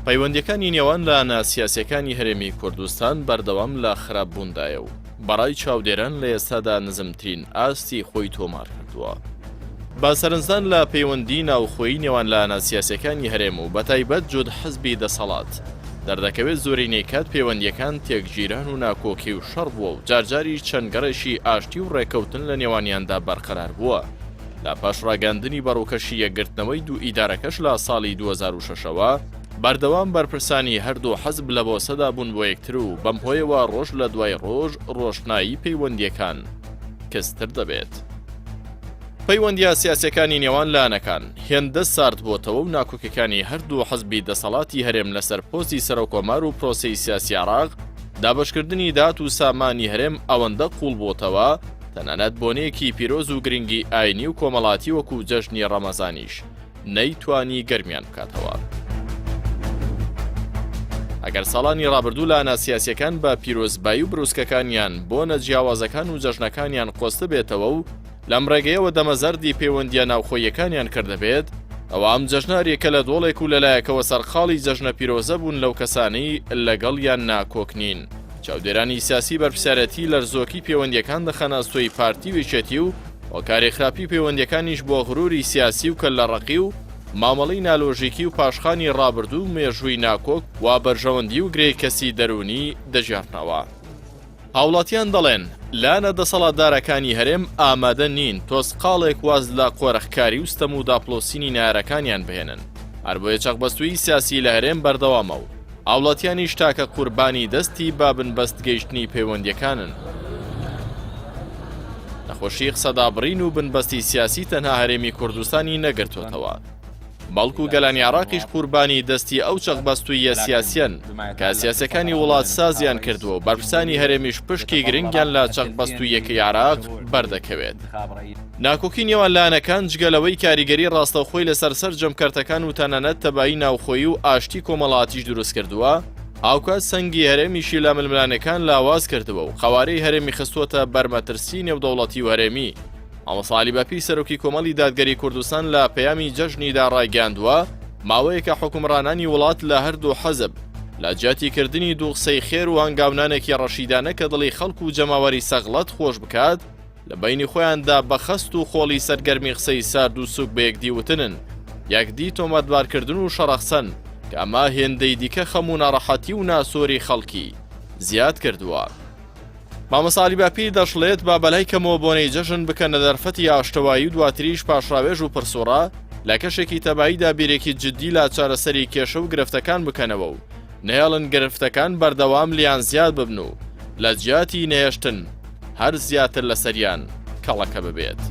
پەیوەندیەکانی نێوان لە ناسیاسیەکانی هەرێمی کوردستان بەردەوام لە خراپبووندایە و بەڕای چاودێران لە ئێستادا نزمترین ئاستی خۆی تۆمار کردووە. با سەرنجدان لە پەیوەندی ناوخۆیی نێوان لە ناسیاسیەکانی هەرێم و بەتایبەت جوود حزبی دەسەڵات دەردەکەوێت زۆرینەی کات پەیوەندیەکان تێکگیران و ناکۆکی و شەڕ بووە و جارجاری چەند گەڕێکی ئاشتی و ڕێکەوتن لە نێوانیاندا بەرقەرار بووە. لە پاش ڕاگەاندنی بەڕووکەشی یەکگرتنەوەی دوو ئیدارەکەش لە ساڵی 2006ەوە بەردەوام بەرپرسانی هەردوو حەزب لە بۆسەدا بوون بۆ یەکتر و بەم هۆیەوە ڕۆژ لە دوای ڕۆژ ڕۆشنایی پەیوەندیەکان کەستر دەبێت. پەیوەندیە سیاسیەکانی نێوان لایەنەکان هێندە سارد بۆتەوە و ناکۆکەکانی هەردوو حەزبی دەسەڵاتی هەرێم لەسەر پۆستی سەرۆکۆمار و پرۆسەی سیاسی عێراق دابەشکردنی دات و سامانی هەرێم ئەوەندە قوڵ بۆتەوە تەنانەت بۆنەیەکی پیرۆز و گرنگی ئاینی و کۆمەڵاتی وەکو جەژنی ڕەمەزانیش نەیتوانی گەرمیان بکاتەوە. ئەگەر ساڵانی ڕابردوو لە ناسیاسیەکان بە پیرۆزبایی و بروسکەکانیان بۆ نەجیاوازەکان و جەژنەکانیان قۆستە بێتەوە و لەم ڕێگەیەوە دەمەزەردی پەیوەندیە ناوخۆیەکانیان کردەبێت، ئەوە ئەم جەژنارێکە لە دۆڵێک و لەلایەکەوە سەرخاڵی جەژنە پیرۆزە بوون لەو کەسانەی لەگەڵیان ناکۆکنین. چاودێرانی سیاسی بەرپرسیارەتی لەرزۆکی پەیوەندیەکان دەخەنە سۆی پارتی وێچێتی و هۆکاری خراپی پەیوەندیەکانیش بۆ غروری سیاسی و کەللەڕەقی و مامەڵەی نالۆژیکی و پاشخانی ڕابردوو مێژووی ناکۆک وا بەرژەوەندی و گرێی کەسی دەرونی دەژێڕنەوە. هاوڵاتیان دەڵێن لانە دەسەڵاتدارەکانی هەرێم ئامادە نین تۆسقاڵێک واز لە قۆرەخکاری و ستەم و داپلۆسینی نایارەکانیان بهێنن. هەر بۆیە چەقبەستووی سیاسی لە هەرێم بەردەوامە و هاوڵاتیانیش تاکە قوربانی دەستی بابنبەست گەیشتنی پەیوەندیەکانن. نەخۆشی قسەدابڕین و بنبەستی سیاسی تەنها هەرێمی کوردستانی نەگرتوتەوە، بەڵکو گەلانی عێراقیش قوربانی دەستی ئەو چەقبەستوویە سیاسیەن کە سیاسەکانی وڵات سازیان کردووە و بەرپرسانی هەرێمیش پشکی گرنگیان لە چەقبەستوویەکەی عێراق بەردەکەوێت. ناکۆکی نێوان لایەنەکان جگەلەوەی کاریگەری ڕاستەوخۆی لەسەر جەمکەرتەکان و تەنانەت تەبایی ناوخۆیی و ئاشتی کۆمەڵاتیش دروست کردووە، ئاوکات سەنگی هەرێمیشی لە ململانەکان لاواز کردەوە و خەوارەی هەرێمی خستووەتە بەرمەترسی نێودەوڵەتی و هەرێمی. ئامەساڵی بەپی سەرۆکی کۆمەڵی دادگەری کوردستان لە پەیامی جەژنیدا ڕایگەاندووە ماوەیەکە حکومڕانانی وڵات لە هەردوو حەزب لە جیاتیکردنی دوو قسەی خێر و هەنگاونانێکی ڕەشیدانە کە دڵی خەڵک و جەماوەری سەغڵەت خۆش بکات لە بەینی خۆیاندا بە خەست و خۆڵی سەرگەرمی قسەی سارد و سوک بە یەکدی وتنن، یەکدی تۆمەتبارکردن و شەڕەخسەن کە ئەمە هێندەی دیکە خەم و ناڕەحەتی و ناسۆری خەڵکی زیاد کردووە. مامەساڵی باپی دەشڵێت با بەلای کەمەوە بۆنەی جەژن بکەنە دەرفەتی ئاشتەوایی و دواتریش پاشڕاوێژ و پرسوڕا لە کەشێکی تەباییدا بیرێکی جددی لا چارەسەری کێشە و گرفتەکان بکەنەوە و نێڵن گرفتەکان بەردەوام لیان زیاد ببن و لە جیاتی نێشتن هەر زیاتر لەسەریان کەڵەکە ببێت.